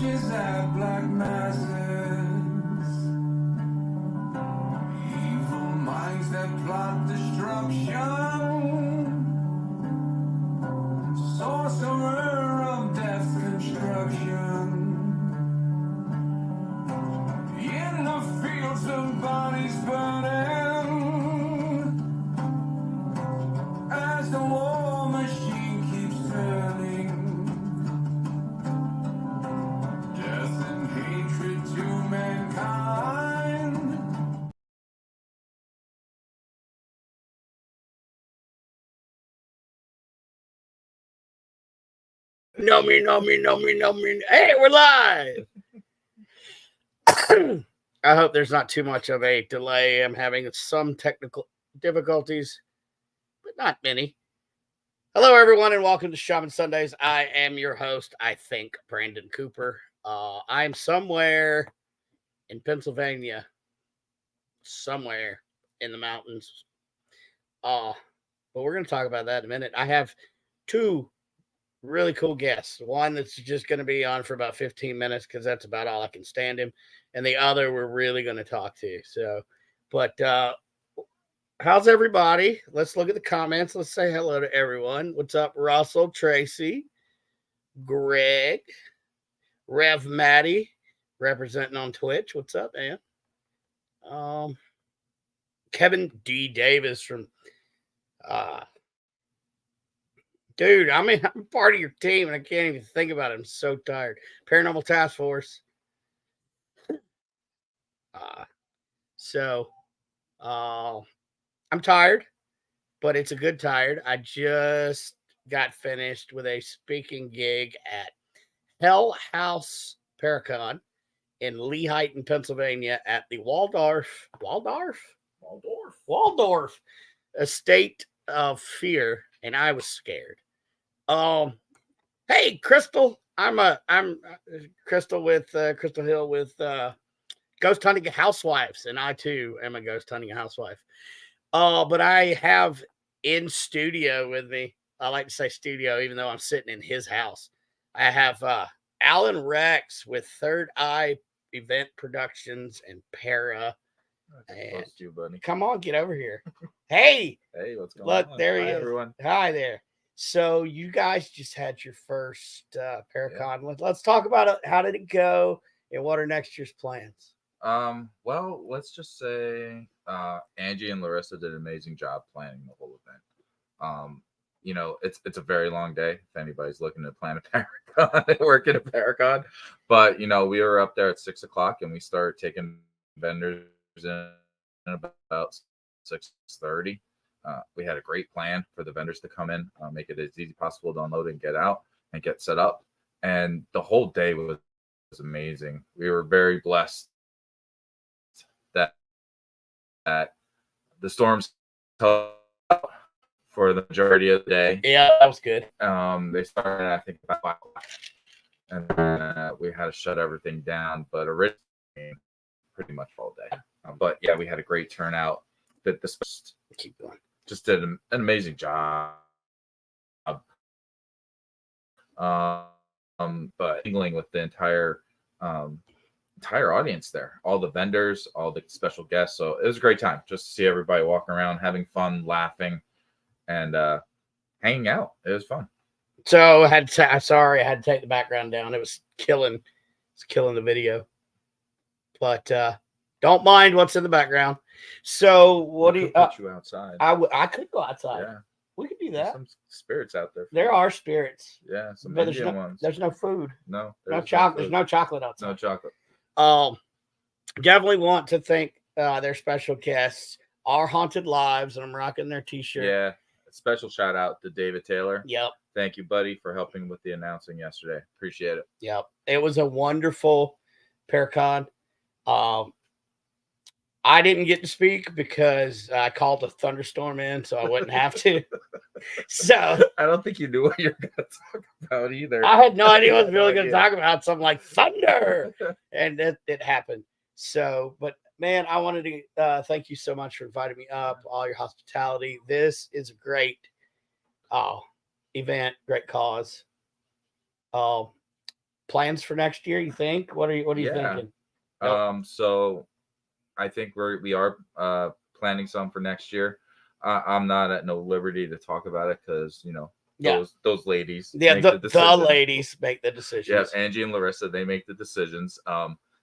marches at black masses, evil minds that plot destruction, sorcerer of death's construction, in the fields of bodies burning, as the war machine keeps turning. Death and hatred to mankind. No me. Hey, we're live. I hope there's not too much of a delay. I'm having some technical difficulties, but not many. Hello, everyone, and welcome to Shaman Sundays. I am your host, I think, Brandon Cooper. I'm somewhere in Pennsylvania, somewhere in the mountains. But we're going to talk about that in a minute. I have two really cool guests. One that's just going to be on for about 15 minutes because that's about all I can stand him. And the other we're really going to talk to. So, but how's everybody? Let's look at the comments. Let's say hello to everyone. What's up, Russell, Tracy, Greg, Rev Maddie, representing on Twitch. What's up, man? Kevin D. Davis from dude, I'm part of your team and I can't even think about it. I'm so tired. Paranormal Task Force. I'm tired, but it's a good tired. I just got finished with a speaking gig at Hell House Paracon in Lehighton, Pennsylvania at the Waldorf Estate of Fear, and I was scared. Hey, Crystal, I'm Crystal with Crystal Hill with Ghost Hunting Housewives, and I too am a ghost hunting housewife. But I have in studio with me. I like to say studio, even though I'm sitting in his house. I have Alan Rex with Third Eye Event Productions and Para. And you, buddy. Come on, get over here. Hey, what's going on? Look, there he is. Everyone. Hi there. So you guys just had your first Paracon. Yeah. Let's talk about it. How did it go, and what are next year's plans? Well, let's just say Angie and Larissa did an amazing job planning the whole event. You know, it's a very long day if anybody's looking to plan a Paracon, work in a Paracon. But you know, we were up there at 6:00 and we started taking vendors in about 6:30. We had a great plan for the vendors to come in, make it as easy as possible to unload and get out and get set up. And the whole day was amazing. We were very blessed that the storms held up for the majority of the day. Yeah, that was good. They started, I think, about 5:00, and we had to shut everything down. But originally, pretty much all day. But yeah, we had a great turnout. That this keep going. Just did an amazing job. But mingling with the entire audience there, all the vendors, all the special guests. So it was a great time just to see everybody walking around, having fun, laughing, and hanging out. It was fun. So I had to take the background down. It was killing the video. But don't mind what's in the background. So what do you put you outside? I could go outside. Yeah. We could do that. There's some spirits out there. There are spirits. Yeah, some but Indian ones. There's no food. No. No chocolate. There's no chocolate outside. No chocolate. Definitely want to thank their special guests, Our Haunted Lives, and I'm rocking their t-shirt. Yeah. Special shout out to David Taylor. Yep. Thank you, buddy, for helping with the announcing yesterday. Appreciate it. Yep. It was a wonderful Paracon. I didn't get to speak because I called a thunderstorm in, so I wouldn't have to. So I don't think you knew what you're going to talk about either. I had no idea what I was really going to talk about. Something like thunder, and it happened. So, but man, I wanted to thank you so much for inviting me up. All your hospitality. This is a great event, great cause. plans for next year? You think? What are you Yeah. thinking? Yep. So I think we are planning some for next year. I'm not at no liberty to talk about it because Yeah. those ladies Yeah. make the The decision. ladies make the Yeah, decisions. Angie and Larissa, they make the decisions.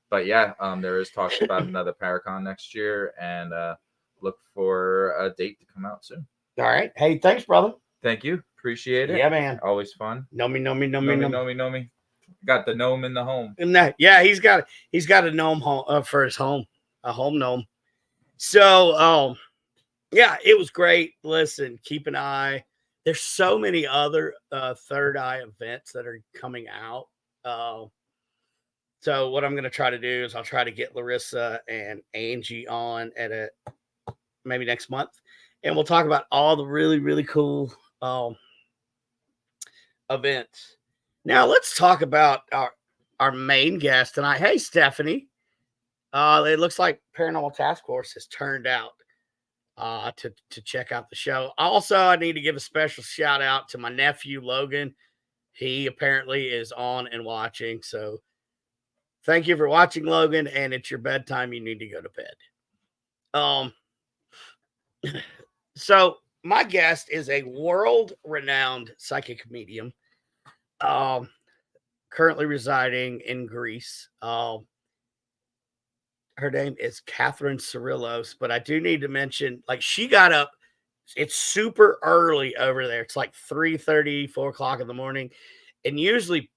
But yeah, there is talks about another Paracon next year, and look for a date to come out soon. All right. Hey, thanks, brother. Thank you, appreciate it. Yeah, man. Always fun. Know me, know me, know me, Know me, know me. know me, know me. Got the gnome in the home. And that, yeah, he's got a gnome home for his home, a home gnome. So, yeah, it was great. Listen, keep an eye. There's so many other third eye events that are coming out. So what I'm going to try to do is I'll try to get Larissa and Angie on at maybe next month, and we'll talk about all the really really cool events. Now let's talk about our main guest tonight. Hey, Stephanie. It looks like Paranormal Task Force has turned out to check out the show. Also, I need to give a special shout out to my nephew Logan. He apparently is on and watching. So thank you for watching, Logan. And it's your bedtime. You need to go to bed. So my guest is a world-renowned psychic medium, currently residing in Greece. Her name is Kathrine Srilos, but I do need to mention, like, she got up. It's super early over there. It's like 3:30, 4 o'clock in the morning. And usually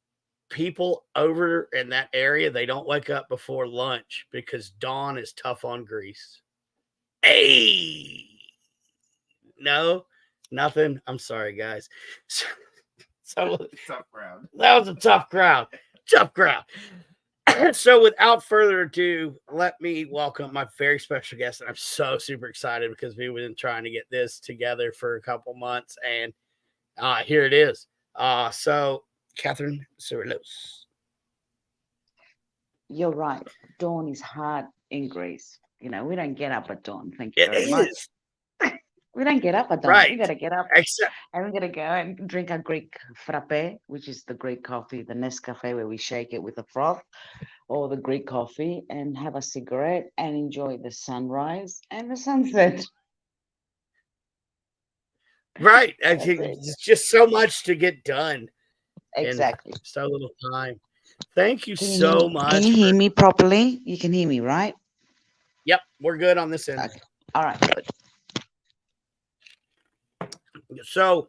people over in that area, they don't wake up before lunch because dawn is tough on Greece. Hey, no, nothing. I'm sorry, guys. So Tough crowd. that was a tough crowd. Tough crowd. So without further ado, let me welcome my very special guest. And I'm so super excited because we've been trying to get this together for a couple months, and here it is. So Kathrine Srilos. You're right. Dawn is hard in Greece. We don't get up at dawn. Thank you It very much. is We don't get up at dawn. right. We got to get up Except and we're going to go and drink a Greek frappe, which is the Greek coffee, the Nescafe, where we shake it with a froth, or the Greek coffee, and have a cigarette and enjoy the sunrise and the sunset. right. That's it. It's just so much to get done Exactly. in so little time. Thank you Can you so Can much. you hear me properly? You can hear me, right? Yep, we're good on this end. Okay. All right. Good. So,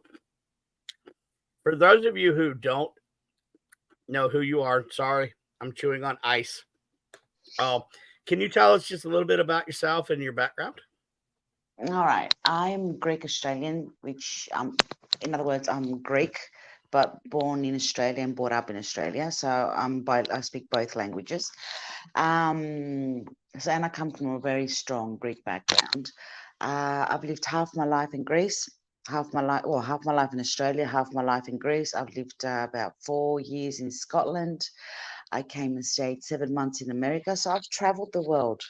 for those of you who don't know who you are, sorry, I'm chewing on ice. Can you tell us just a little bit about yourself and your background? All right. I'm Greek Australian, which in other words, I'm Greek, but born in Australia and brought up in Australia. So I speak both languages. And I come from a very strong Greek background. I've lived half my life in Greece, half my life in Australia, half my life in Greece. I've lived about 4 years in Scotland. I came and stayed 7 months in America. So I've traveled the world.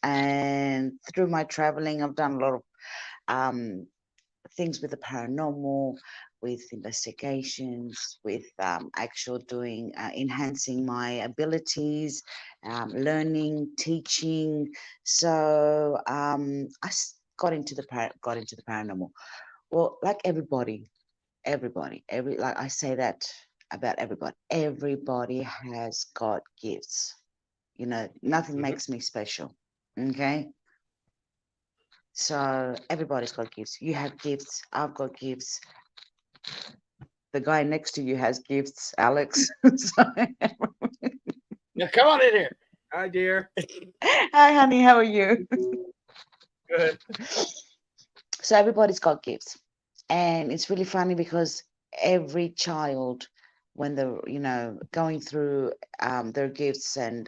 And through my traveling, I've done a lot of things with the paranormal, with investigations, with actual doing, enhancing my abilities, learning, teaching. So got into the paranormal. Well, like everybody, like I say that about everybody. Everybody has got gifts. Nothing Mhm. makes me special. Okay. So everybody's got gifts. You have gifts. I've got gifts. The guy next to you has gifts, Alex. So, Now, come on in here. Hi, dear. hi, honey. How are you? Good. So everybody's got gifts, and it's really funny because every child, when they're going through their gifts and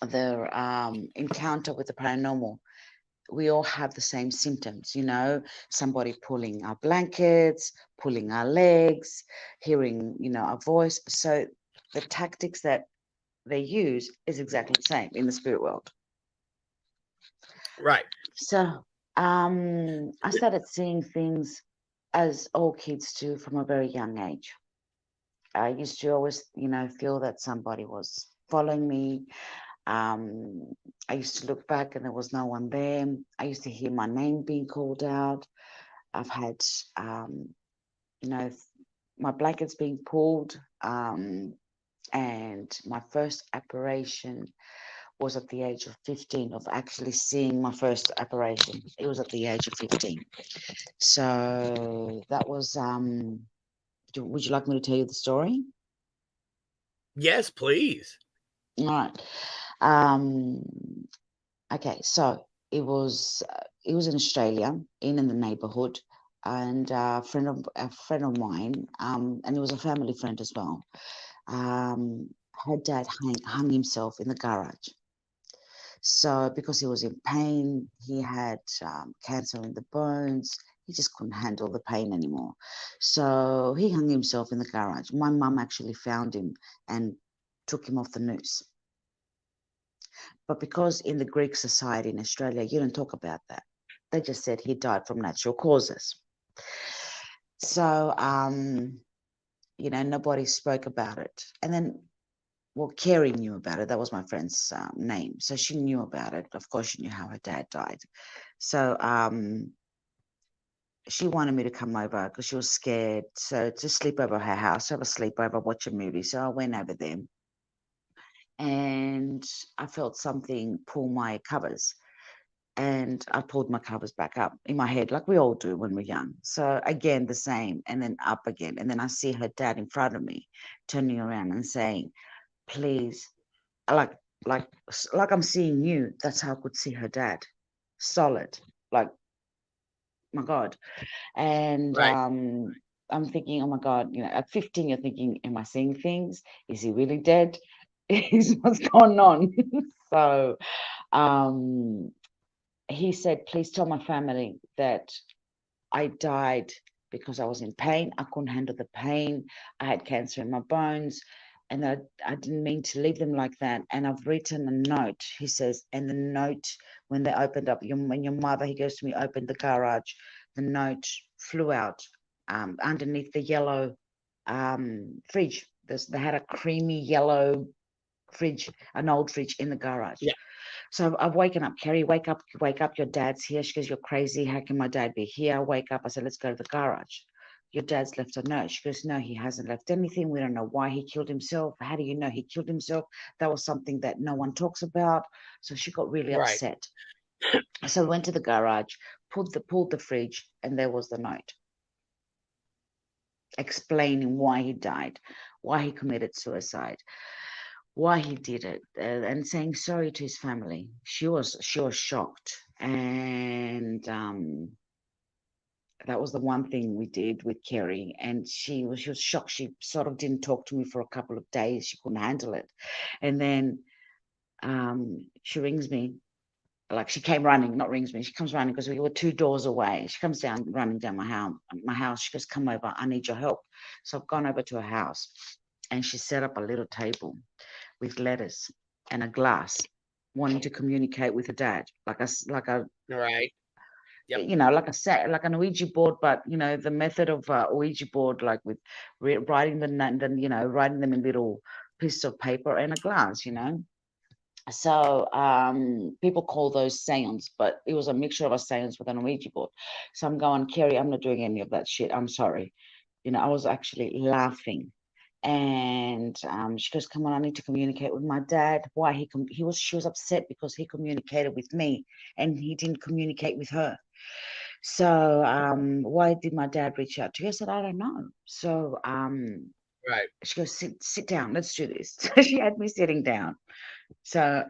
their encounter with the paranormal, we all have the same symptoms, somebody pulling our blankets, pulling our legs, hearing, our voice. So the tactics that they use is exactly the same in the spirit world. Right. So I started seeing things as all kids do from a very young age. I used to always, feel that somebody was following me. Um, I used to look back and there was no one there. I used to hear my name being called out. I've had, um, you know, my blankets being pulled. And my first apparition was at the age of 15, of actually seeing my first apparition. It was at the age of 15. So that was, would you like me to tell you the story? Yes, please. All right. Um, okay, so it was in Australia, in the neighbourhood, and a friend of mine, and it was a family friend as well. Her dad hung himself in the garage. So because he was in pain, he had cancer in the bones. He just couldn't handle the pain anymore. So he hung himself in the garage. My mum actually found him and took him off the noose. But because in the Greek society in Australia, you don't talk about that. They just said he died from natural causes. So, nobody spoke about it. And then, well, Kerry knew about it. That was my friend's name. So she knew about it. Of course, she knew how her dad died. So she wanted me to come over because she was scared. So to sleep over her house, have a sleepover, watch a movie. So I went over there and I felt something pull my covers. And I pulled my covers back up in my head, like we all do when we're young. So again, the same, and then up again. And then I see her dad in front of me, turning around and saying, please, like, like, like I'm seeing you. That's how I could see her dad, solid, like, my God. And Right. I'm thinking, oh my God, at 15, you're thinking, am I seeing things? Is he really dead? Is what's going on? So, um, he said, please tell my family that I died because I was in pain. I couldn't handle the pain. I had cancer in my bones. And I didn't mean to leave them like that. And I've written a note, he says, and the note, when they opened up, when your mother, he goes to me, opened the garage, the note flew out underneath the yellow fridge. They had a creamy yellow fridge, an old fridge in the garage. Yeah. So I've waken up, Kerry, wake up, your dad's here. She goes, you're crazy. How can my dad be here? I wake up. I said, let's go to the garage. Your dad's left a note. She goes, no, he hasn't left anything. We don't know why he killed himself. How do you know he killed himself? That was something that no one talks about. So she got really Right. upset. So we went to the garage, pulled the fridge, and there was the note explaining why he died, why he committed suicide, why he did it, and saying sorry to his family. She was shocked, and that was the one thing we did with Kerry. And she was shocked. She sort of didn't talk to me for a couple of days. She couldn't handle it, and then she rings me. Like she came running, not rings me. She comes running because we were 2 doors away. She comes down, running down my house. She goes, "Come over. I need your help." So I've gone over to her house, and she set up a little table with letters and a glass, wanting to communicate with her dad, like a Right. Yep. like a set, like an Ouija board, but the method of Ouija board, like with writing writing them in little pieces of paper and a glass. So people call those seance, but it was a mixture of a seance with an Ouija board. So I'm going, Kerry, I'm not doing any of that shit. I'm sorry. I was actually laughing. And she goes, come on, I need to communicate with my dad. Why she was upset because he communicated with me and he didn't communicate with her. So why did my dad reach out to you? I said, I don't know. So Right. she goes, sit down, let's do this. So she had me sitting down. So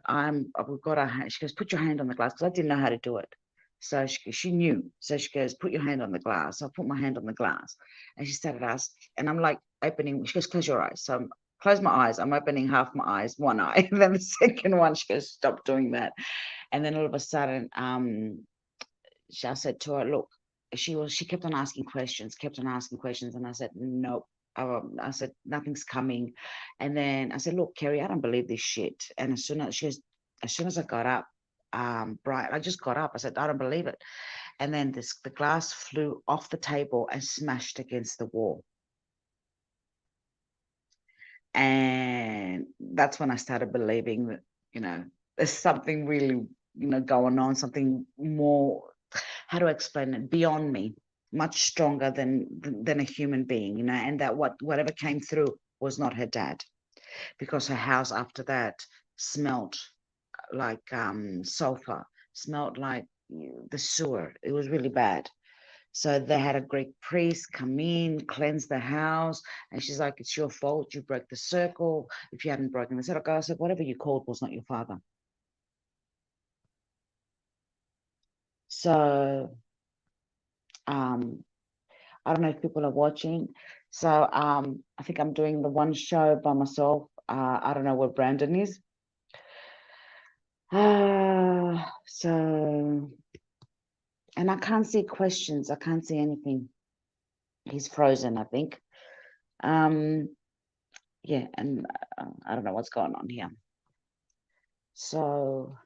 we've got our hand. She goes, put your hand on the glass, because I didn't know how to do it. So she knew. So she goes, put your hand on the glass. So I put my hand on the glass, and she started asking, and I'm like opening. She goes, close your eyes. So I'm close my eyes. I'm opening half my eyes, one eye, and then the second one. She goes, stop doing that. And then all of a sudden, I said to her, look, she kept on asking questions, and I said, nope. I said, nothing's coming. And then I said, look, Kerry, I don't believe this shit. And as soon as I got up, Brian, I just got up. I said, I don't believe it. And then the glass flew off the table and smashed against the wall. And that's when I started believing that, there's something really, going on, something more, how do I explain it, beyond me, much stronger than a human being, and that whatever came through was not her dad, because her house after that smelled like sulfur, smelled like the sewer. It was really bad. So they had a Greek priest come in, cleanse the house, and she's like, "It's your fault. You broke the circle. If you hadn't broken the circle," I said, "Whatever you called was not your father." So I don't know if people are watching. So I think I'm doing the one show by myself. I don't know where Brandon is. So, and I can't see questions. I can't see anything. He's frozen, I think. Yeah, and I don't know what's going on here. So,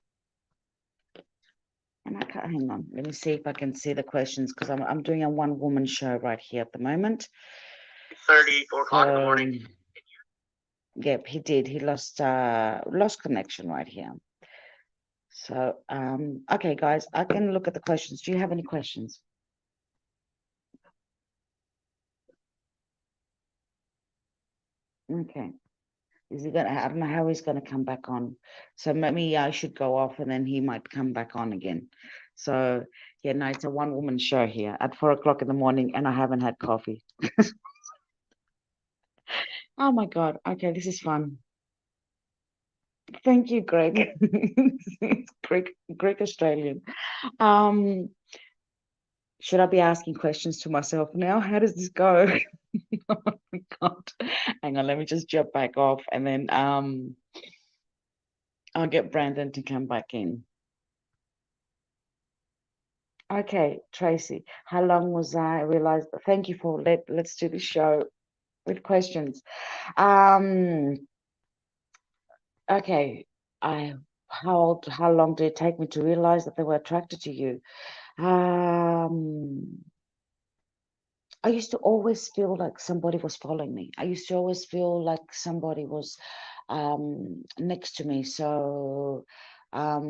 and I can't, hang on. Let me see if I can see the questions, because I'm doing a one-woman show right here at the moment. 4 o'clock in the morning. Yep, he did. He lost connection right here. So, okay, guys, I can look at the questions. Do you have any questions? Okay. Is he gonna? I don't know how he's gonna come back on. So maybe I should go off, and then he might come back on again. So yeah, no, it's a one-woman show here at 4 o'clock in the morning, and I haven't had coffee. Oh my God. Okay, this is fun. Thank you, Greg. It's Greg Australian. Should I be asking questions to myself now? How does this go? Oh my God. Hang on, let me just jump back off, and then I'll get Brandon to come back in. Okay, Tracy, how long was I realized? Thank you for let's do the show with questions. Okay, how long did it take me to realize that they were attracted to you? I used to always feel like somebody was following me. I used to always feel like somebody was next to me. So I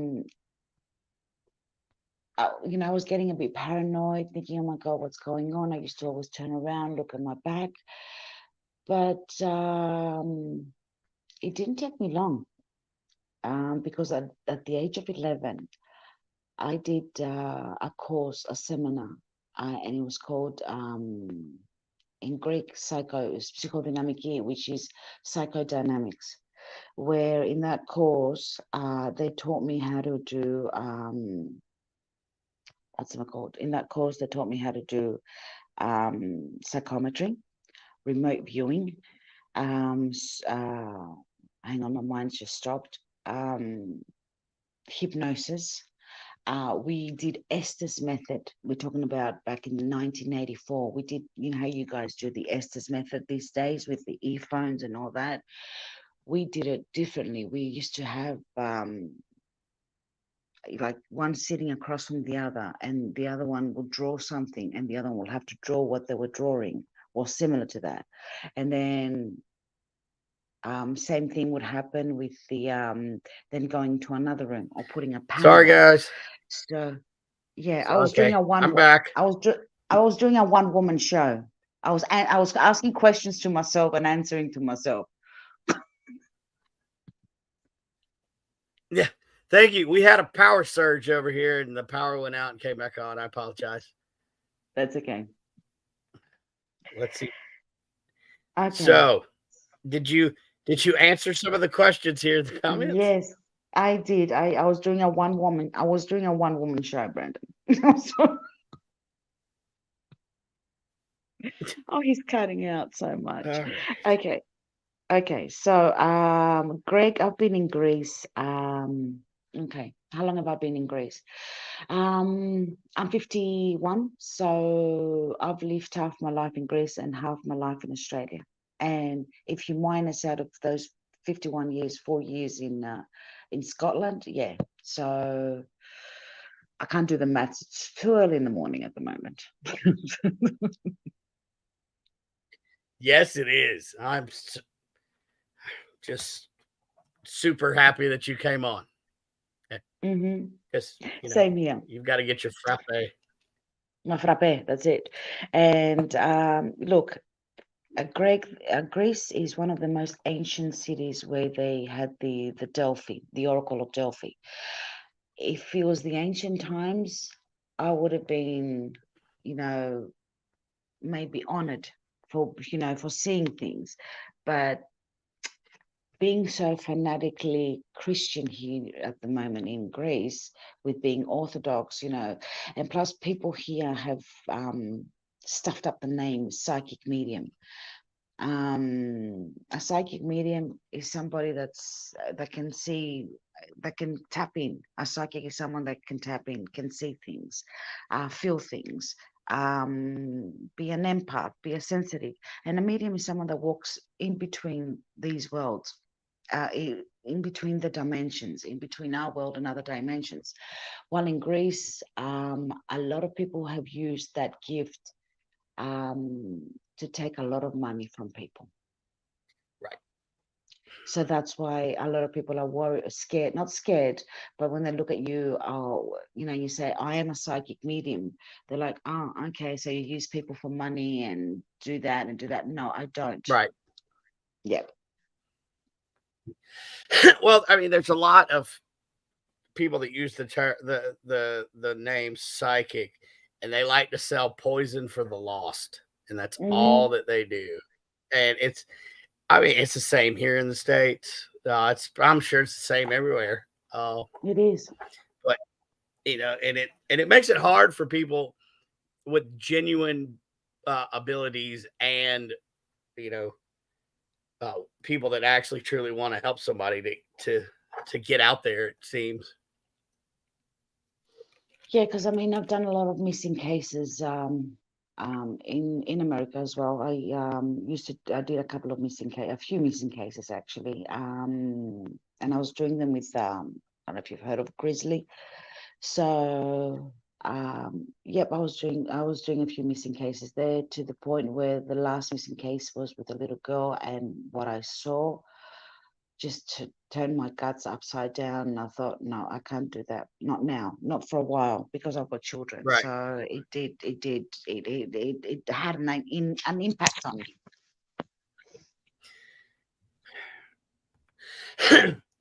was getting a bit paranoid, thinking, "Oh my God, what's going on?" I used to always turn around, look at my back, but it didn't take me long, because at the age of 11, I did a course, a seminar, and it was called, in Greek, psychodynamic, which is psychodynamics, where in that course, they taught me how to do, what's it called? In that course, they taught me how to do psychometry, remote viewing. Hang on, my mind's just stopped. Hypnosis. We did Estes method. We're talking about back in 1984. We did, how you guys do the Estes method these days with the earphones and all that. We did it differently. We used to have like one sitting across from the other, and the other one will draw something, and the other one will have to draw what they were drawing or similar to that. And then same thing would happen with the then going to another room or putting a panel. Sorry, guys. So yeah, I was doing I'm back. I was doing a one-woman show. I was asking questions to myself and answering to myself. Yeah. Thank you. We had a power surge over here, and the power went out and came back on. I apologize. That's okay. Let's see. Okay. So, did you answer some of the questions here in the comments? Yes, I did. I was doing a one-woman. I was doing a one-woman show, Brandon. Oh, he's cutting out so much. All right. Okay. So, Greg, I've been in Greece. Okay. How long have I been in Greece? I'm 51, so I've lived half my life in Greece and half my life in Australia. And if you minus out of those 51 years, 4 years in Scotland, yeah. So I can't do the maths. It's too early in the morning at the moment. Yes, it is. just super happy that you came on. Mm-hmm. Because Same here. you've got to get your frappe. My frappe, that's it. And look, Greece is one of the most ancient cities where they had the Delphi, the Oracle of Delphi. If it was the ancient times, I would have been, maybe honored for, for seeing things. But being so fanatically Christian here at the moment in Greece, with being Orthodox, and plus people here have stuffed up the name psychic medium. A psychic medium is somebody that can see, that can tap in. A psychic is someone that can tap in, can see things, feel things, be an empath, be a sensitive. And a medium is someone that walks in between these worlds, in between the dimensions, in between our world and other dimensions. While in Greece, a lot of people have used that gift to take a lot of money from people. Right. So that's why a lot of people are worried, scared, not scared, but when they look at you, you say, I am a psychic medium. They're like, oh, okay, so you use people for money and do that and do that. No, I don't. Right. Yep. Well, I mean, there's a lot of people that use the name psychic, and they like to sell poison for the lost, and that's all that they do. And it's the same here in the States. I'm sure it's the same everywhere. It is. But and it makes it hard for people with genuine abilities, and you know people that actually truly want to help somebody to get out there. It seems. Yeah, because I've done a lot of missing cases in America as well. I did a few missing cases actually, and I was doing them with I don't know if you've heard of Grizzly. So yep, I was doing a few missing cases there, to the point where the last missing case was with a little girl, and what I saw just turned my guts upside down. And I thought, no, I can't do that. Not now, not for a while, because I've got children. Right. So it had an impact on me.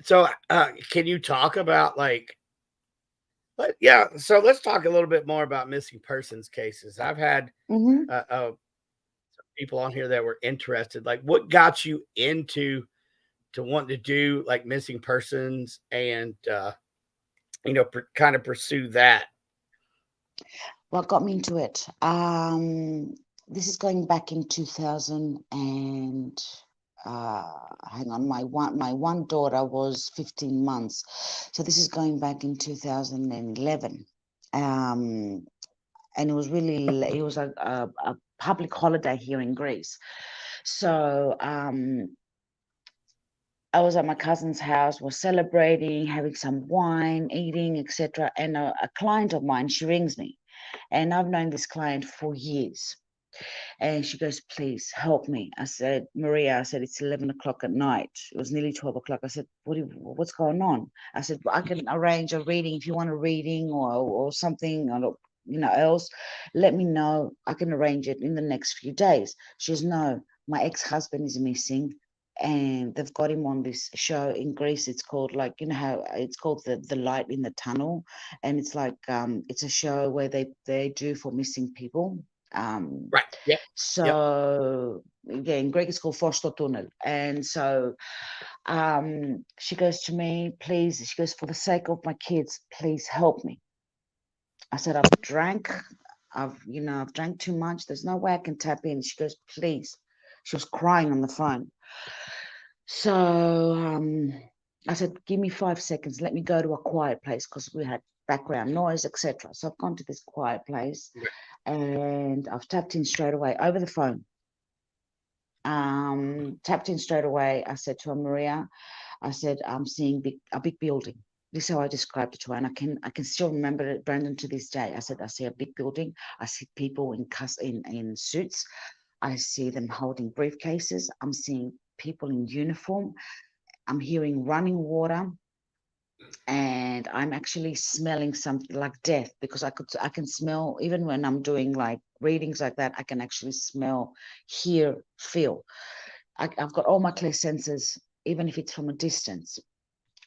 So, can you talk about yeah? So let's talk a little bit more about missing persons cases. I've had some people on here that were interested. Like, what got you into to want to do like missing persons and kind of pursue that? What got me into it? This is going back in 2000 and hang on, my one daughter was 15 months, so this is going back in 2011. And it was a public holiday here in Greece. So I was at my cousin's house, was celebrating, having some wine, eating, etc. And a client of mine, she rings me, and I've known this client for years. And she goes, please help me. I said, Maria, I said, it's 11 o'clock at night. It was nearly 12 o'clock. I said, what's going on? I said, I can arrange a reading if you want a reading or something, else. Let me know. I can arrange it in the next few days. She says, no, my ex-husband is missing, and they've got him on this show in Greece. It's called, like, how it's called, the Light in the Tunnel. And it's like, it's a show where they do for missing people. Right. Yep. So yeah, in Greek it's called Fosto Tunnel. And so she goes to me, please, she goes, for the sake of my kids, please help me. I said, I've drank too much. There's no way I can tap in. She goes, please. She was crying on the phone. So I said, give me 5 seconds. Let me go to a quiet place, because we had background noise, etc. So I've gone to this quiet place, and I've tapped in straight away over the phone. Tapped in straight away. I said to her, Maria, I said, I'm seeing a big building. This is how I described it to her, and I can still remember it, Brandon, to this day. I said, I see a big building. I see people in suits. I see them holding briefcases. I'm seeing people in uniform. I'm hearing running water, and I'm actually smelling something like death, because I can smell, even when I'm doing like readings like that, I can actually smell, hear, feel. I've got all my clear senses, even if it's from a distance.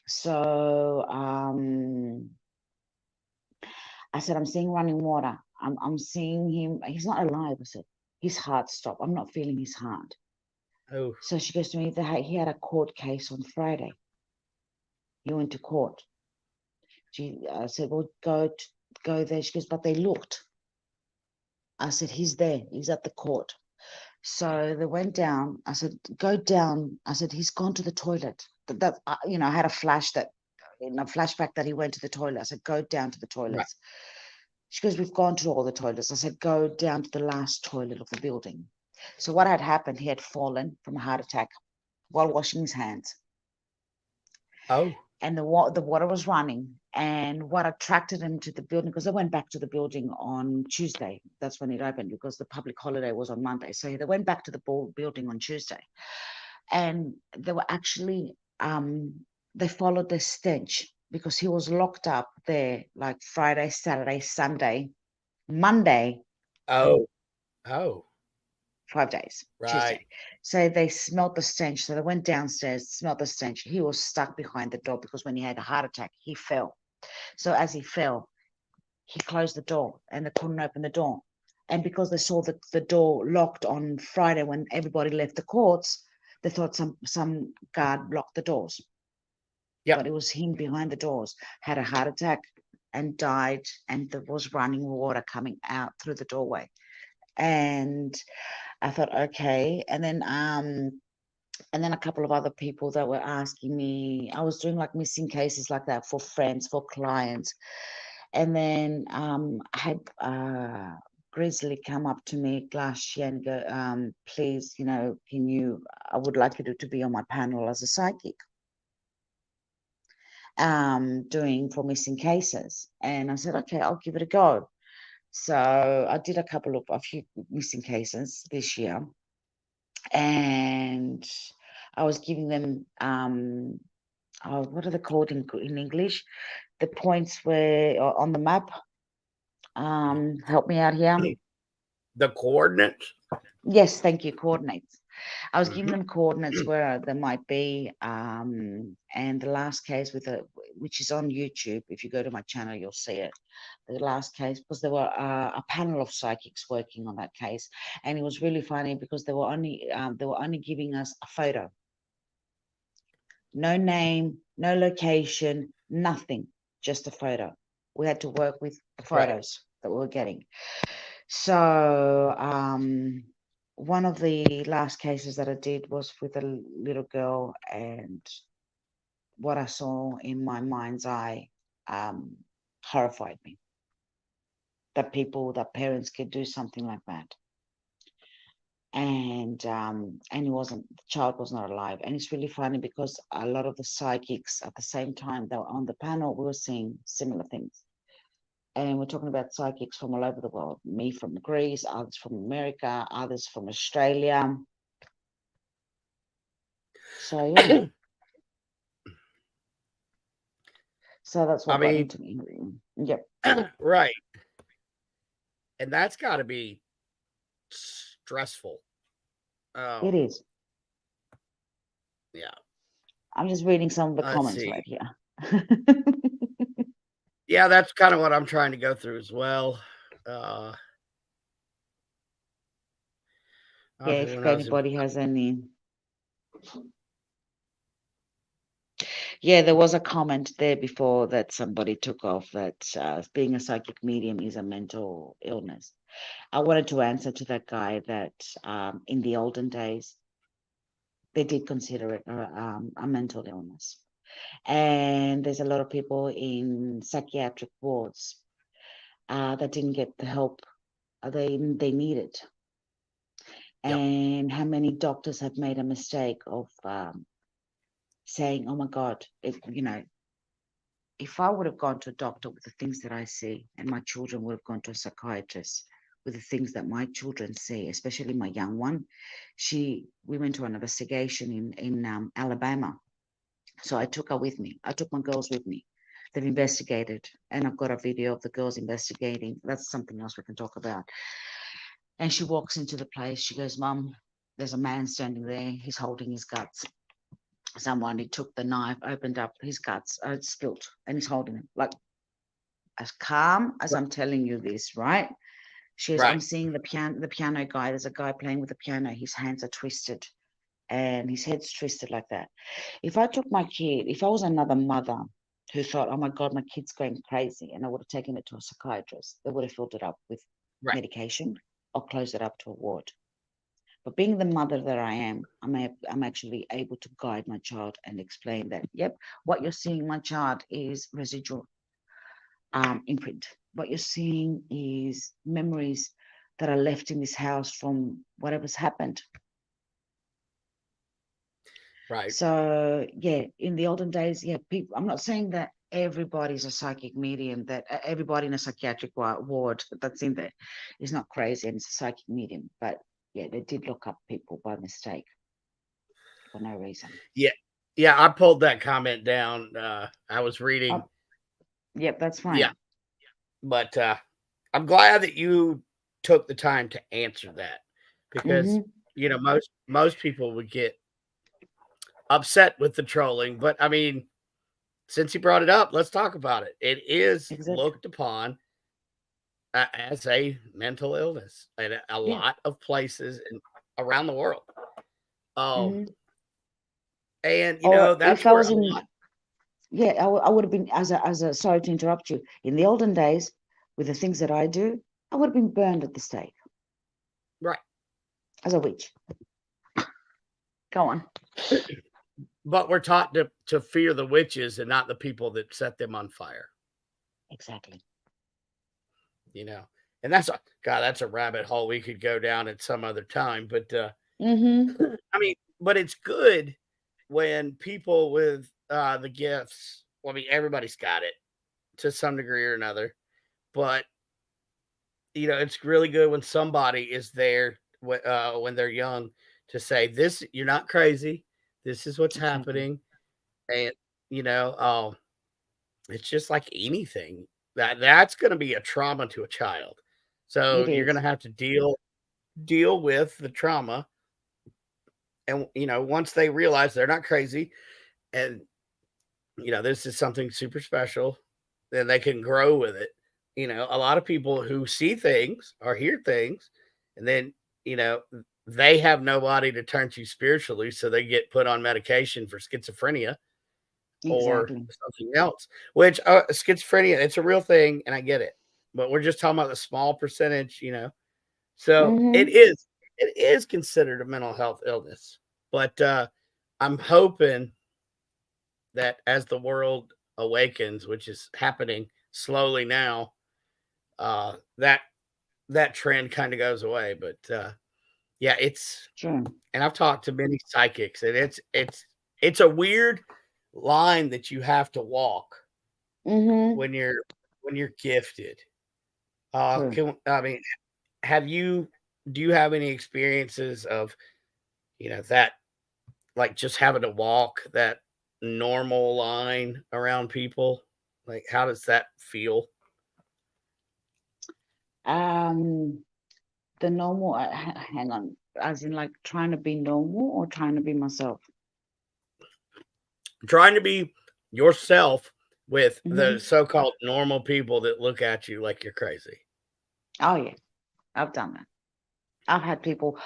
So I said, I'm seeing running water. I'm seeing him. He's not alive. I said, his heart stopped. I'm not feeling his heart. Oh, So she goes to me, he had a court case on Friday. He went to court. I said, well, go there. She goes, but they looked. I said, he's there. He's at the court. So they went down. I said, go down. I said, he's gone to the toilet. I had a flashback that he went to the toilet. I said, go down to the right. toilets. She goes, we've gone to all the toilets. I said, go down to the last toilet of the building. So what had happened, he had fallen from a heart attack while washing his hands. Oh, And the water was running. And what attracted him to the building, because they went back to the building on Tuesday. That's when it opened, because the public holiday was on Monday. So they went back to the building on Tuesday. And they were actually, they followed the stench, because he was locked up there like Friday, Saturday, Sunday, Monday, oh, oh, 5 days, right. Tuesday. So they smelled the stench. So they went downstairs, smelled the stench. He was stuck behind the door, because when he had a heart attack, he fell. So as he fell, he closed the door, and they couldn't open the door. And because they saw the door locked on Friday when everybody left the courts, they thought some guard locked the doors. Yep. But it was him behind the doors, had a heart attack and died, and there was running water coming out through the doorway. And I thought, okay. And then a couple of other people that were asking me, I was doing like missing cases like that for friends, for clients. And then I had Grizzly come up to me last year and go, please, I would like you to be on my panel as a psychic, doing for missing cases. And I said, okay, I'll give it a go. So I did a few missing cases this year. And I was giving them, what are they called in English? The points were on the map. Help me out here. The coordinates. Yes, thank you. Coordinates. I was giving Mhm. them coordinates where they might be. And the last case which is on YouTube, if you go to my channel, you'll see it. The last case, because there were a panel of psychics working on that case, and it was really funny because they were only giving us a photo, no name, no location, nothing, just a photo. We had to work with the Right. photos that we were getting. So one of the last cases that I did was with a little girl, and what I saw in my mind's eye horrified me. That parents could do something like that. And the child was not alive. And it's really funny because a lot of the psychics at the same time that were on the panel, we were seeing similar things. And we're talking about psychics from all over the world. Me from Greece, others from America, others from Australia. So yeah. So that's I what got mean, into me. Yep. right. And that's got to be stressful. It is. Yeah. I'm just reading some of the Let's comments see. right here. Yeah, that's kind of what I'm trying to go through as well. Yeah, if anybody has any. Yeah, there was a comment there before that somebody took off that being a psychic medium is a mental illness. I wanted to answer to that guy that in the olden days, they did consider it a mental illness. And there's a lot of people in psychiatric wards that didn't get the help they needed. Yep. And how many doctors have made a mistake of saying, oh my God, if I would have gone to a doctor with the things that I see, and my children would have gone to a psychiatrist with the things that my children see, especially my young one, we went to an investigation in Alabama, So I took her with me. I took my girls with me. They've investigated, and I've got a video of the girls investigating. That's something else we can talk about. And she walks into the place. She goes, "Mum, there's a man standing there. He's holding his guts. Someone, he took the knife, opened up his guts, it's spilt, and he's holding them." Like, as calm as I'm telling you this, right? She goes, Right. "I'm seeing the piano guy. There's a guy playing with the piano. His hands are twisted, and his head's twisted like that." If I took my kid, if I was another mother who thought, "Oh my God, my kid's going crazy," and I would have taken it to a psychiatrist, they would have filled it up with Right. medication or closed it up to a ward. But being the mother that I am, I'm actually able to guide my child and explain that, yep, what you're seeing, my child, is residual imprint. What you're seeing is memories that are left in this house from whatever's happened. Right. So yeah, in the olden days, yeah, people. I'm not saying that everybody's a psychic medium, that everybody in a psychiatric ward that's in there is not crazy and it's a psychic medium. But yeah, they did look up people by mistake for no reason. Yeah. Yeah. I pulled that comment down. I was reading. Oh, yep, that's fine. Yeah. But I'm glad that you took the time to answer that because, most people would get upset with the trolling. But I mean, since you brought it up, let's talk about it. It is Exactly. looked upon as a mental illness in a Yeah. lot of places around the world. Mhm. And Or that's if I where was a in, lot. yeah, I would have been as a. Sorry to interrupt you. In the olden days, with the things that I do, I would have been burned at the stake Right. as a witch. Go on. But we're taught to fear the witches and not the people that set them on fire. Exactly. And that's a rabbit hole we could go down at some other time. But Mm-hmm. I mean, but it's good when people with the gifts. Well, I mean, everybody's got it to some degree or another, but it's really good when somebody is there when they're young to say, "This, you're not crazy. This is what's Exactly. happening," and it's just like anything that's going to be a trauma to a child. So It you're going is. to have to deal with the trauma, and once they realize they're not crazy, and this is something super special, then they can grow with it. A lot of people who see things or hear things, and then you know they have nobody to turn to spiritually, so they get put on medication for schizophrenia or Exactly. something else. Which schizophrenia, it's a real thing, and I get it, but we're just talking about the small percentage. So it Mm-hmm. is considered a mental health illness, but I'm hoping that as the world awakens, which is happening slowly now, that trend kind of goes away. But yeah, True. and I've talked to many psychics, and it's a weird line that you have to walk Mm-hmm. when you're gifted. True. I mean, do you have any experiences of that, like, just having to walk that normal line around people? Like, how does that feel? Um, the normal. Hang on. As in, like trying to be normal or trying to be myself. Trying to be yourself with the Mm-hmm. so-called normal people that look at you like you're crazy. Oh yeah, I've done that. I've had people.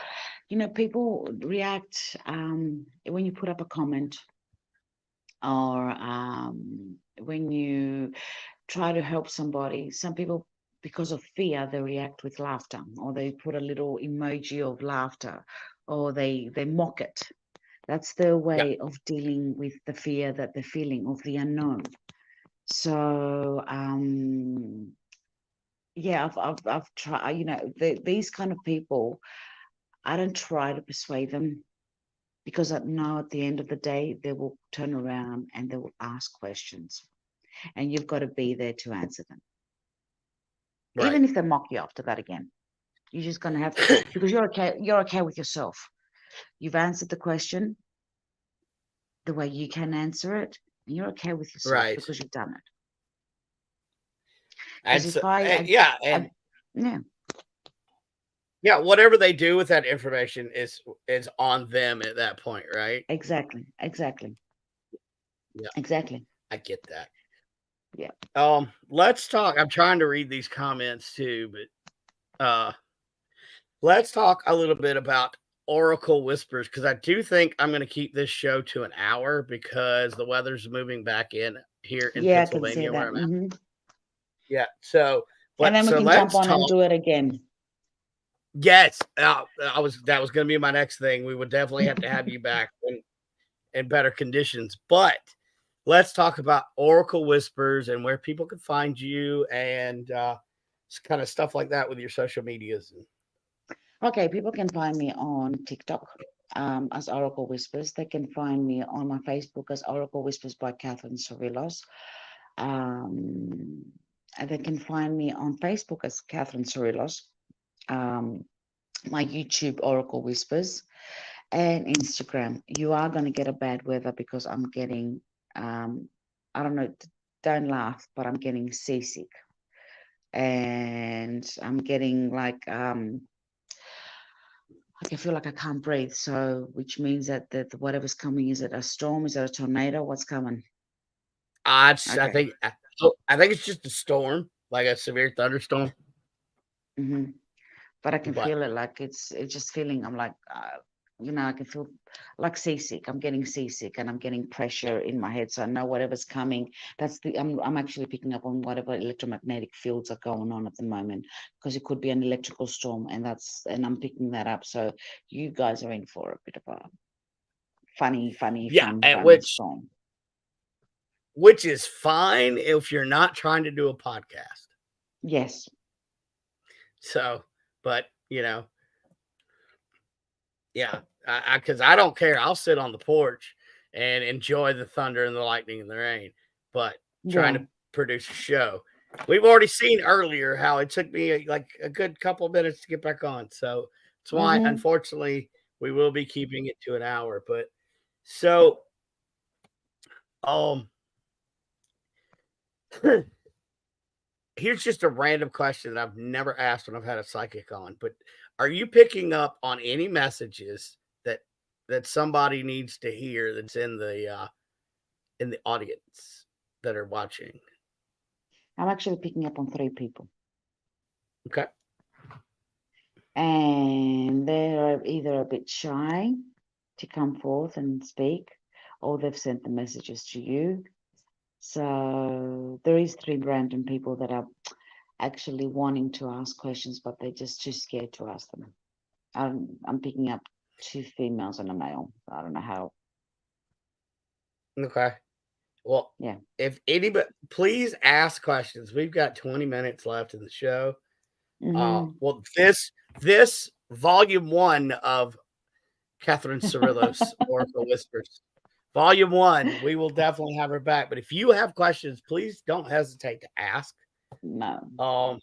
People react when you put up a comment or when you try to help somebody. Some people, because of fear, they react with laughter, or they put a little emoji of laughter, or they mock it. That's their Yeah, way of dealing with the fear that they're feeling of the unknown. So yeah, I've tried. These kind of people, I don't try to persuade them, because I know at the end of the day they will turn around and they will ask questions, and you've got to be there to answer them. right. Even if they mock you after that again, you're just gonna have to, because you're okay with yourself. You've answered the question. the way you can answer it, and you're okay with yourself Right. because you've done it. Because And so, if I, yeah, I and yeah, yeah, whatever they do with that information is on them at that point, right? exactly, exactly, Yeah, exactly. I get that. Yeah. Let's talk. I'm trying to read these comments too, but let's talk a little bit about Oracle Whispers because I do think I'm going to keep this show to an hour because the weather's moving back in here in Yeah, I can see Pennsylvania where that. I'm at. Hmm. Yeah. So, And then we so can jump let's on and talk. do it again. Yes, that was going to be my next thing. We would definitely have to have you back in better conditions. But let's talk about Oracle Whispers and where people can find you and kind of stuff like that with your social medias. Okay, people can find me on TikTok as Oracle Whispers. They can find me on my Facebook as Oracle Whispers by Kathrine Srilos. Um, and they can find me on Facebook as Kathrine Srilos. Um, my YouTube Oracle Whispers and Instagram. You are going to get a bad weather because I'm getting, I don't know, don't laugh, but I'm getting seasick. And I'm getting like, I can feel like I can't breathe. So, which means that whatever's coming, is it a storm? Is it a tornado? What's coming? I Okay. think I think it's just a storm, like a severe thunderstorm. Hmm. But I can But feel it like it's just feeling. I'm like, I can feel like seasick. I'm getting seasick and I'm getting pressure in my head. So I know whatever's coming. I'm actually picking up on whatever electromagnetic fields are going on at the moment because it could be an electrical storm, and I'm picking that up. So you guys are in for a bit of a yeah, at fun storm. which is fine if you're not trying to do a podcast. Yes. So, but yeah, because I don't care. I'll sit on the porch and enjoy the thunder and the lightning and the rain. But trying Yeah. to produce a show, we've already seen earlier how it took me like a good couple of minutes to get back on. So that's why, Hmm. unfortunately, we will be keeping it to an hour. But so, um, here's just a random question that I've never asked when I've had a psychic on. But are you picking up on any messages that somebody needs to hear that's in the audience that are watching? I'm actually picking up on 3 people. Okay. And they're either a bit shy to come forth and speak, or they've sent the messages to you. So there is 3 random people that are actually wanting to ask questions, but they're just too scared to ask them. I'm picking up 2 females and a male. I don't know how. Okay. Well, Yeah. if anybody, please ask questions. We've got 20 minutes left in the show. Hmm. Well, this volume one of Kathrine Srilos Oracle Whispers, volume one, we will definitely have her back. But if you have questions, please don't hesitate to ask. No. Um,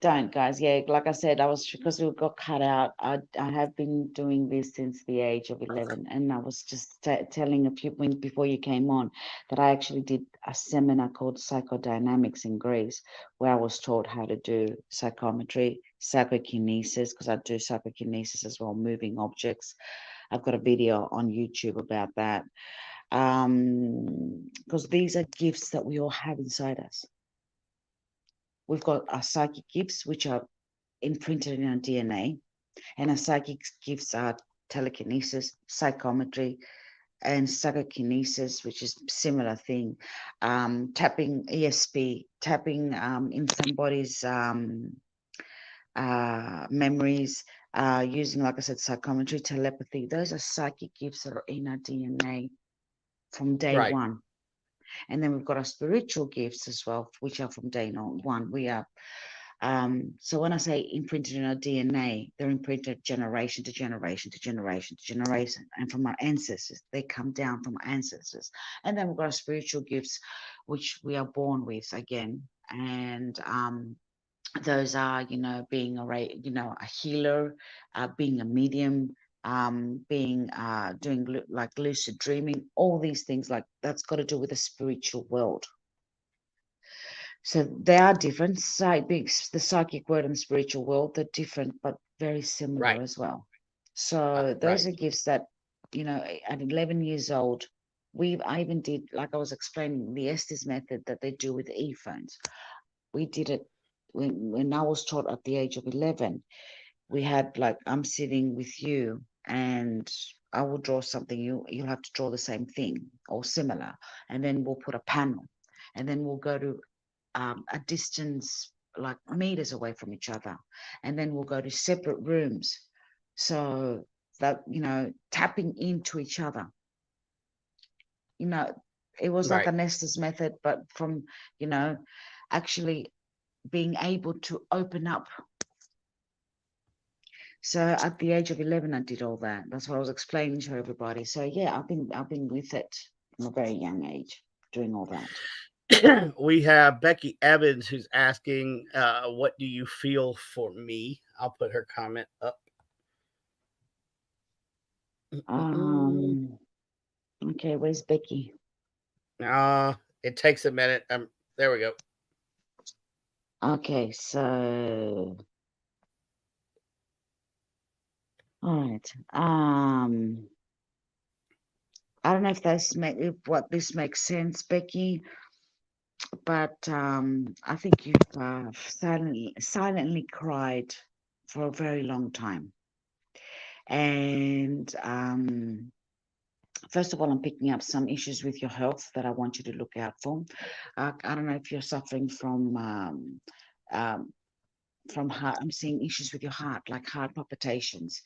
Don't, guys. Yeah, like I said, I was because we got cut out. I have been doing this since the age of 11, and I was just telling a few when before you came on that I actually did a seminar called Psychodynamics in Greece, where I was taught how to do psychometry, psychokinesis, because I do psychokinesis as well, moving objects. I've got a video on YouTube about that, because these are gifts that we all have inside us. We've got our psychic gifts, which are imprinted in our DNA, and our psychic gifts are telekinesis, psychometry, and psychokinesis, which is similar thing. Tapping ESP, tapping in somebody's memories, using, like I said, psychometry, telepathy. Those are psychic gifts that are in our DNA from day right. one. And then we've got our spiritual gifts as well, which are from day one. We are so when I say imprinted in our DNA, they're imprinted generation to generation to generation to generation, and from our ancestors, they come down from our ancestors. And then we've got our spiritual gifts, which we are born with again, and those are, being a healer, being a medium, being doing like lucid dreaming, all these things like that's got to do with the spiritual world. So they are different. The psychic world and the spiritual world, they're different but very similar Right. as well. So those Right. are gifts that, at 11 years old, I even did, like I was explaining, the Estes method that they do with e-phones. We did it when I was taught at the age of 11. We had like, I'm sitting with you and I will draw something. You'll have to draw the same thing or similar, and then we'll put a panel, and then we'll go to a distance like meters away from each other, and then we'll go to separate rooms, so that tapping into each other. you know it was like Right. a Nestor's method, but from actually being able to open up. So at the age of 11 I did all that. That's what I was explaining to everybody. So yeah, I've been with it from a very young age, doing all that. We have Becky Evans who's asking, what do you feel for me? I'll put her comment up. um okay, where's Becky? Uh, it takes a minute. There we go. Okay, so all right. I don't know if what this makes sense, Becky, but I think you've silently cried for a very long time. And first of all, I'm picking up some issues with your health that I want you to look out for. I don't know if you're suffering um, from heart. I'm seeing issues with your heart, like heart palpitations.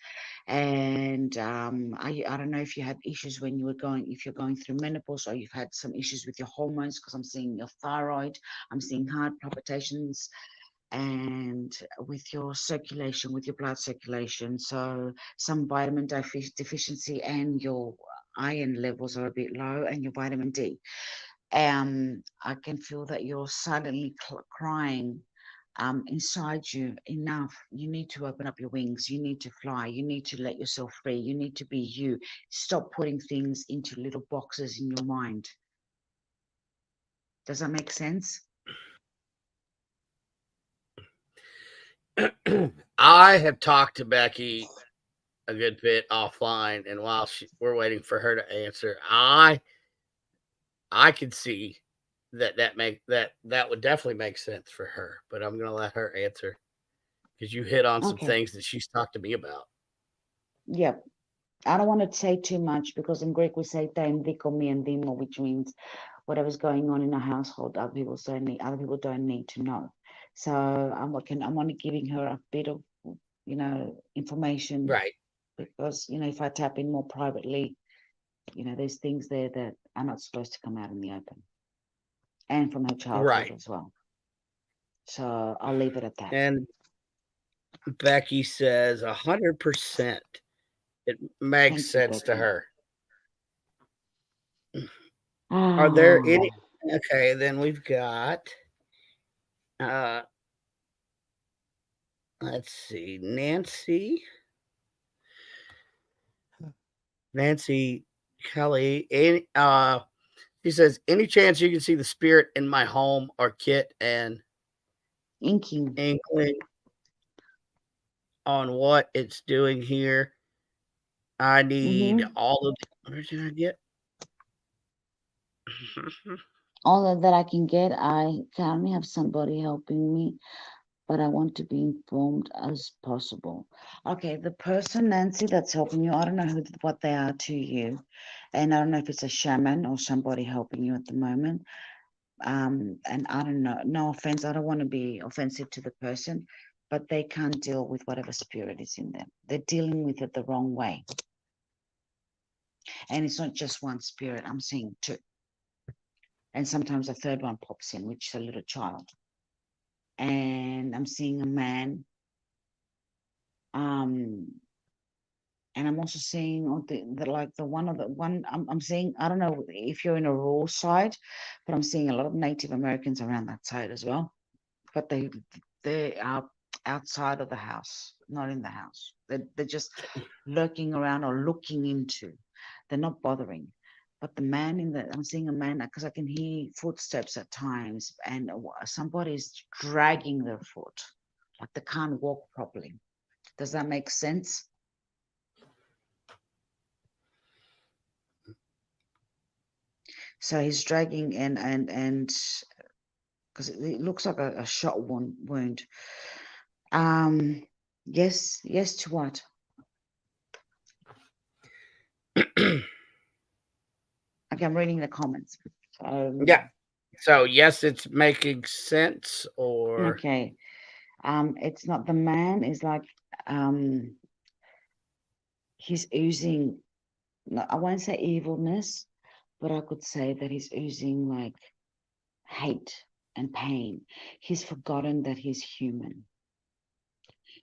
And I don't know if you had issues when if you're going through menopause, or you've had some issues with your hormones, because I'm seeing your thyroid, I'm seeing heart palpitations, and with your circulation, with your blood circulation. So some vitamin deficiency, and your iron levels are a bit low, and your vitamin D. I can feel that you're silently crying inside you. Enough. You need to open up your wings. You need to fly. You need to let yourself free. You need to be you. Stop putting things into little boxes in your mind. Does that make sense? I have talked to Becky a good bit offline, and while we're waiting for her to answer, I could see that would definitely make sense for her. But I'm gonna let her answer because you hit on some Okay. things that she's talked to me about. Yeah. I don't want to say too much, because in Greek we say ta endiko mi endimo, which means whatever's going on in a household, other people don't need to know. So I'm only giving her a bit of information, Right. because if I tap in more privately, there's things there that are not supposed to come out in the open, and from her childhood Right. as well. So I'll leave it at that. And Becky says 100%. It makes Thank you, sense to Becky. her. Are there Ah, any? Okay, then we've got. Uh, let's see, Nancy Kelly. He says, any chance you can see the spirit in my home or Kit and inking. inkling on what it's doing here? I need Mm-hmm. all of. Where did I get? All that I can get, I currently have somebody helping me, but I want to be informed as possible. Okay, the person, Nancy, that's helping you, I don't know what they are to you, and I don't know if it's a shaman or somebody helping you at the moment. And I don't know, no offense, I don't want to be offensive to the person, but they can't deal with whatever spirit is in them. They're dealing with it the wrong way. And it's not just one spirit, I'm seeing two. And sometimes a third one pops in, which is a little child. And I'm seeing a man. Um, and I'm also seeing on the one I'm seeing, I don't know if you're in a rural side, but I'm seeing a lot of Native Americans around that side as well. But they are outside of the house, not in the house. They're just lurking around or looking into. They're not bothering. But the man I'm seeing a man because I can hear footsteps at times, and somebody's dragging their foot, like they can't walk properly. Does that make sense? So he's dragging and because it looks like a shot wound. Yes to what? Okay, I'm reading the comments. Yeah. So yes, it's making sense. Or Okay. It's not the man is like he's oozing. No, I won't say evilness, but I could say that he's oozing like hate and pain. He's forgotten that he's human.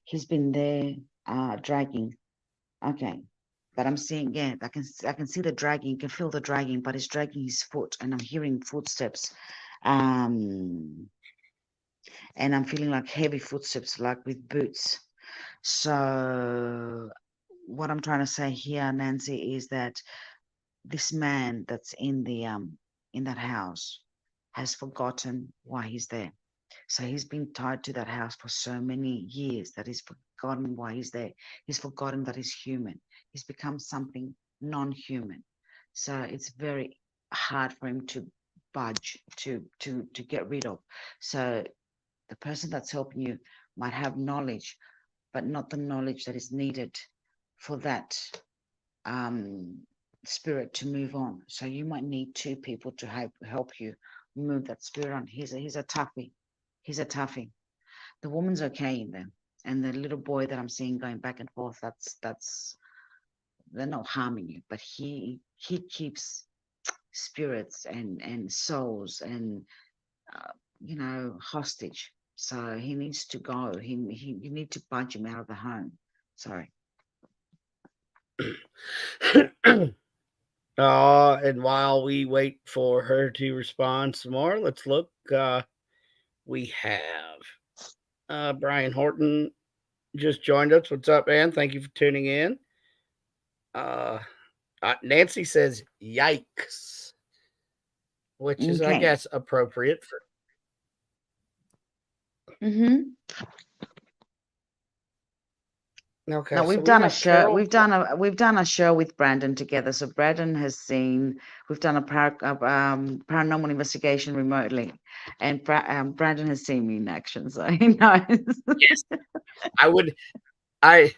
He's been there dragging. Okay. But I'm seeing, yeah, I can see the dragging. You can feel the dragging, but he's dragging his foot, and I'm hearing footsteps, and I'm feeling like heavy footsteps, like with boots. So, what I'm trying to say here, Nancy, is that this man that's in that house has forgotten why he's there. So he's been tied to that house for so many years that he's forgotten why he's there. He's forgotten that he's human. He's become something non-human. So it's very hard for him to budge, to get rid of. So the person that's helping you might have knowledge, but not the knowledge that is needed for that spirit to move on. So you might need two people to help you move that spirit on. He's a toughie. He's a toughie. The woman's okay in there, and the little boy that I'm seeing going back and forth, that's they're not harming you, but he keeps spirits and souls and hostage. So he needs to go. You need to budge him out of the home. Sorry. And while we wait for her to respond some more, let's look. We have Brian Horton just joined us. What's up, man? Thank you for tuning in. Nancy says, "Yikes," which is, I Okay. guess, appropriate for. Mm-hmm. Okay, No, so we've we done a have show. Carol. We've done a show with Brandon together. So Brandon has seen. We've done a paranormal investigation remotely, and Brandon has seen me in action, so he knows. Yes, I would. I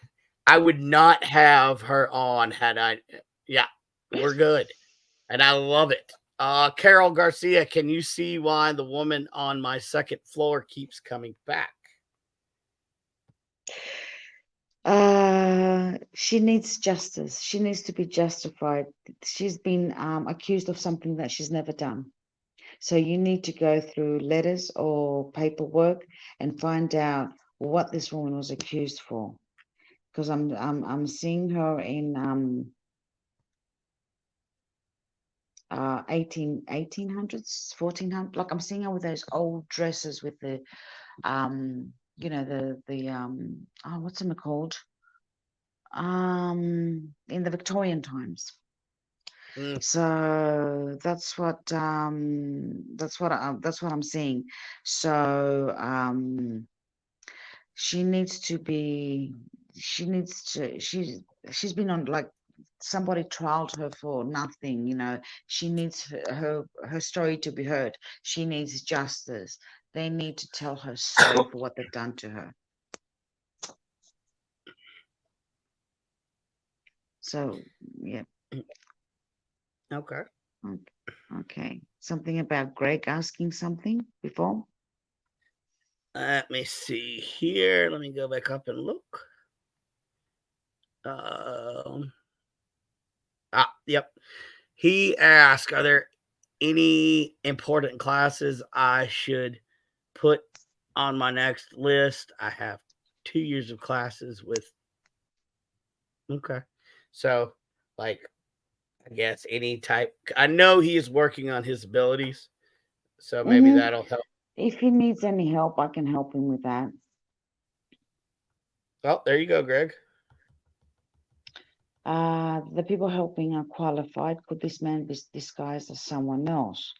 would not have her on had I. Yeah, we're good, and I love it. Carol Garcia, can you see why the woman on my second floor keeps coming back? She needs justice. She needs to be justified. She's been accused of something that she's never done. So you need to go through letters or paperwork and find out what this woman was accused for. Because I'm seeing her in 1800s, 1400, like I'm seeing her with those old dresses with the what's it called? In the Victorian times. So that's what I'm seeing. So she needs to be. She's been on, like, somebody trialed her for nothing. She needs her story to be heard. She needs justice. They need to tell her sorry for what they've done to her. So yeah. Okay. Okay. Something about Greg asking something before? Let me see here. Let me go back up and look. Yep. He asked, are there any important classes I should put on my next list? I have 2 years of classes with. Okay. So, like, I guess any type. I know he is working on his abilities. So maybe that'll help. If he needs any help, I can help him with that. Oh, there you go, Greg. The people helping are qualified. Could this man be disguised as someone else?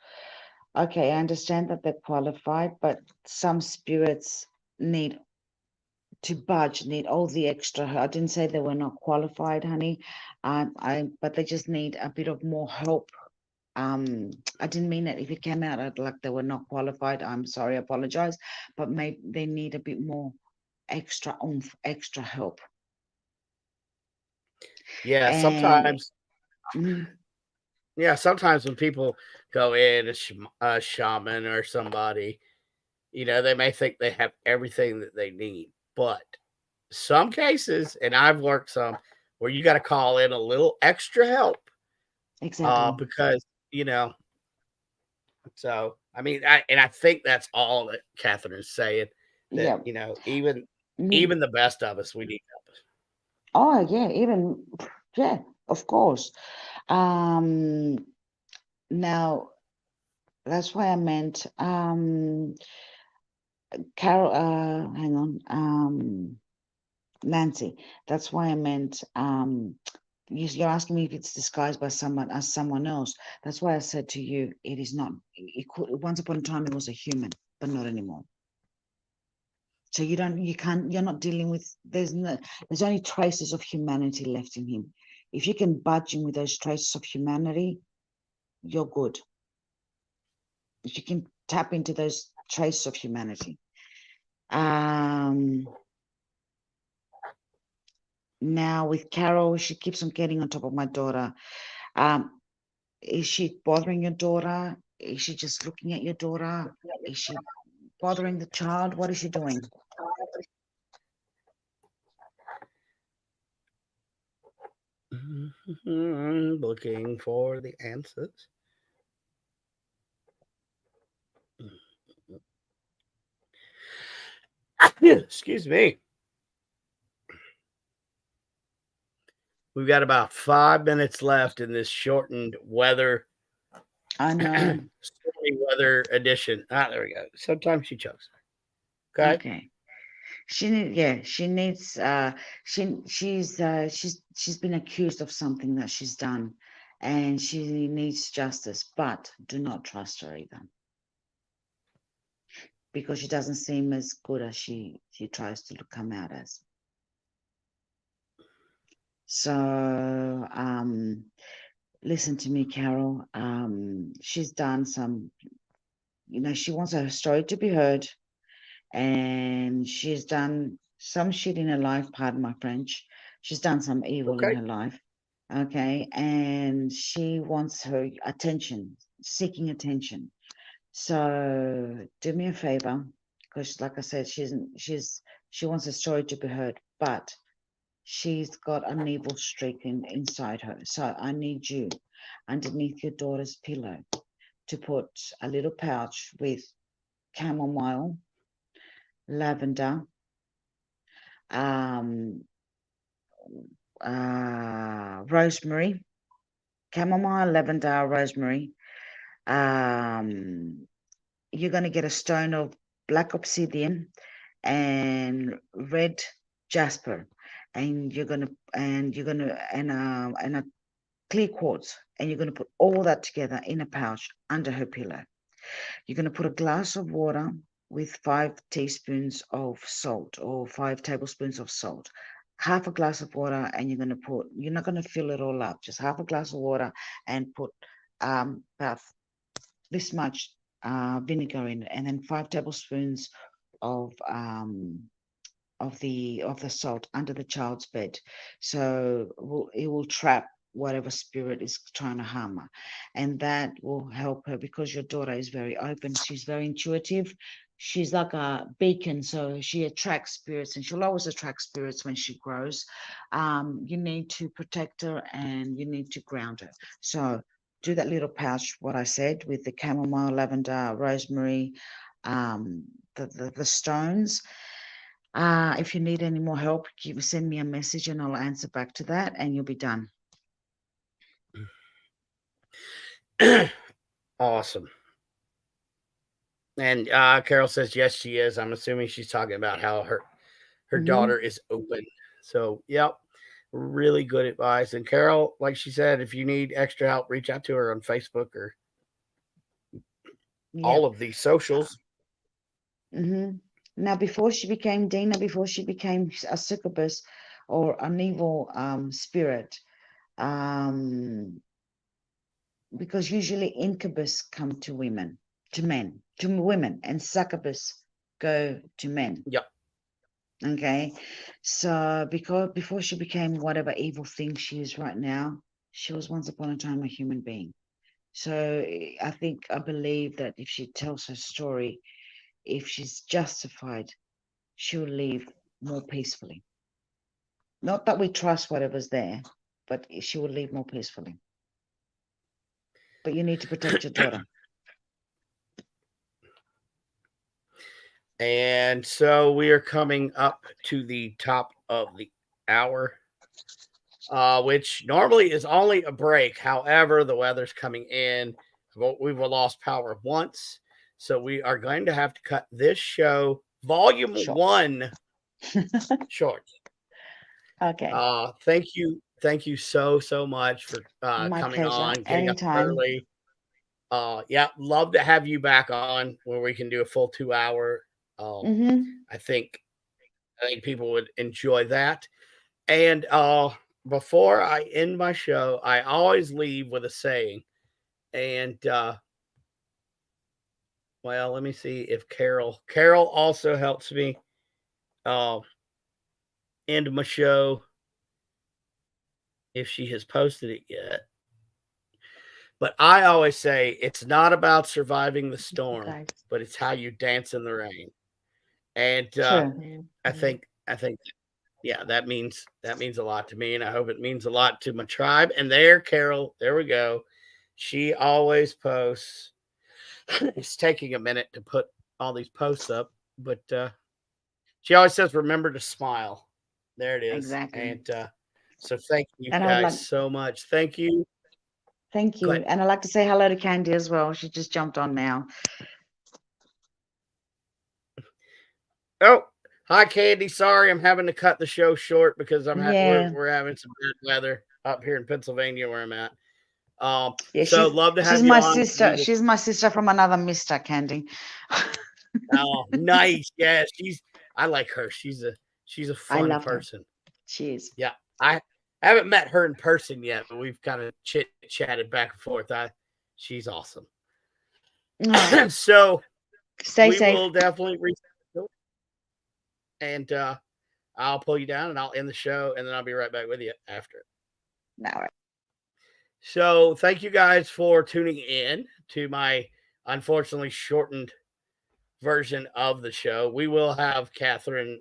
Okay, I understand that they're qualified, but some spirits need to budge, need all the extra. I didn't say they were not qualified, honey. But they just need a bit of more help. I didn't mean it. If it came out like they were not qualified, I'm sorry, I apologize. But maybe they need a bit more extra oomph, extra help. Yeah, And sometimes. mm, Yeah, sometimes when people go in a shaman or somebody, they may think they have everything that they need, but some cases, and I've worked some where you got to call in a little extra help, exactly, because So I mean, I think that's all that Catherine's saying. That yeah. even the best of us, we need help. Oh yeah, even yeah, of course. Um, Now that's why I meant Carol. Hang on, Nancy. That's why I meant you're asking me if it's disguised by someone as someone else. That's why I said to you, it is not. It could, once upon a time, it was a human, but not anymore. So you're not dealing with. There's only traces of humanity left in him. If you can budge him with those traces of humanity, you're good. If you can tap into those traces of humanity. Now with Carol, she keeps on getting on top of my daughter. Is she bothering your daughter? Is she just looking at your daughter? Is she bothering the child? What is she doing? Looking for the answers. Excuse me. We've got about 5 minutes left in this shortened weather, I know. stormy weather edition. There we go. Sometimes she chokes. Okay. Okay. She needs she's been accused of something that she's done, and she needs justice, but do not trust her either, because she doesn't seem as good as she tries to come out as. So listen to me, Carol. She's done some, she wants her story to be heard, and she's done some shit in her life, pardon my French. She's done some evil in Okay. her life, okay? And she wants her attention, seeking attention. So do me a favor, because like I said, she wants her story to be heard, but she's got an evil streak inside her. So I need you underneath your daughter's pillow to put a little pouch with chamomile, lavender, um, rosemary, chamomile, lavender, rosemary. Um, you're going to get a stone of black obsidian and red jasper, and a clear quartz, and you're going to put all that together in a pouch under her pillow. You're going to put a glass of water with 5 teaspoons of salt, or 5 tablespoons of salt, half a glass of water, and you're not going to fill it all up, just half a glass of water, and put about this much vinegar in it, and then 5 tablespoons of the salt under the child's bed, so it will trap whatever spirit is trying to harm her, and that will help her, because your daughter is very open, she's very intuitive, she's like a beacon, so she attracts spirits, and she'll always attract spirits when she grows. You need to protect her, and you need to ground her. So do that little pouch, what I said, with the chamomile, lavender, rosemary, the stones. If you need any more help, send me a message and I'll answer back to that, and you'll be done. Awesome. And Carol says yes, she is. I'm assuming she's talking about how her daughter is open. So, yep, really good advice. And Carol, like she said, if you need extra help, reach out to her on Facebook or Yeah. all of these socials. Now, before she became Dina, before she became a succubus or an evil spirit, because usually incubus come to women, to men, to women, and succubus go to men. Yep. Okay, so because before she became whatever evil thing she is right now, she was once upon a time a human being. So I believe that if she tells her story, if she's justified, she'll leave more peacefully. Not that we trust whatever's there, but she will leave more peacefully. But you need to protect your daughter. And so we are coming up to the top of the hour, which normally is only a break. However, the weather's coming in. We've lost power once. So we are going to have to cut this show, volume Short. 1, short. Okay. Thank you so much for My coming pleasure. on, getting up Anytime. early. Yeah, love to have you back on where we can do a full 2 hour. I think people would enjoy that. And before I end my show, I always leave with a saying. And well, let me see if Carol also helps me end my show if she has posted it yet. But I always say it's not about surviving the storm, Okay. but it's how you dance in the rain. And True. I think yeah, that means a lot to me, and I hope it means a lot to my tribe. And there, Carol, there we go. She always posts. It's taking a minute to put all these posts up, but she always says, "Remember to smile." There it is. Exactly. And so, thank you And I would guys like, so much. Thank you. thank Go you. ahead. And I'd like to say hello to Candy as well. She just jumped on now. Oh, hi, Candy. Sorry, I'm having to cut the show short because Yeah. we're having some bad weather up here in Pennsylvania where I'm at. Yeah, So love to she's have you my on. sister. She's my sister from another Mr. Candy. Oh, nice. Yeah, I like her. She's a I fun loved her. person. She is. Yeah. I haven't met her in person yet, but we've kind of chatted back and forth. She's awesome. Oh, So stay we safe. will definitely reschedule, and I'll pull you down and I'll end the show, and then I'll be right back with you after. All right. So thank you guys for tuning in to my unfortunately shortened version of the show. We will have Kathrine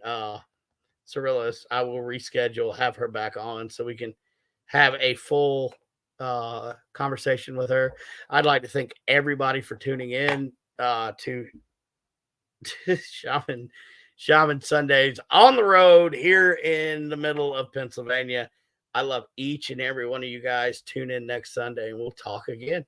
Srilos. I will reschedule, have her back on so we can have a full conversation with her. I'd like to thank everybody for tuning in to Shaman Sundays on the road here in the middle of Pennsylvania. I love each and every one of you guys. Tune in next Sunday and we'll talk again.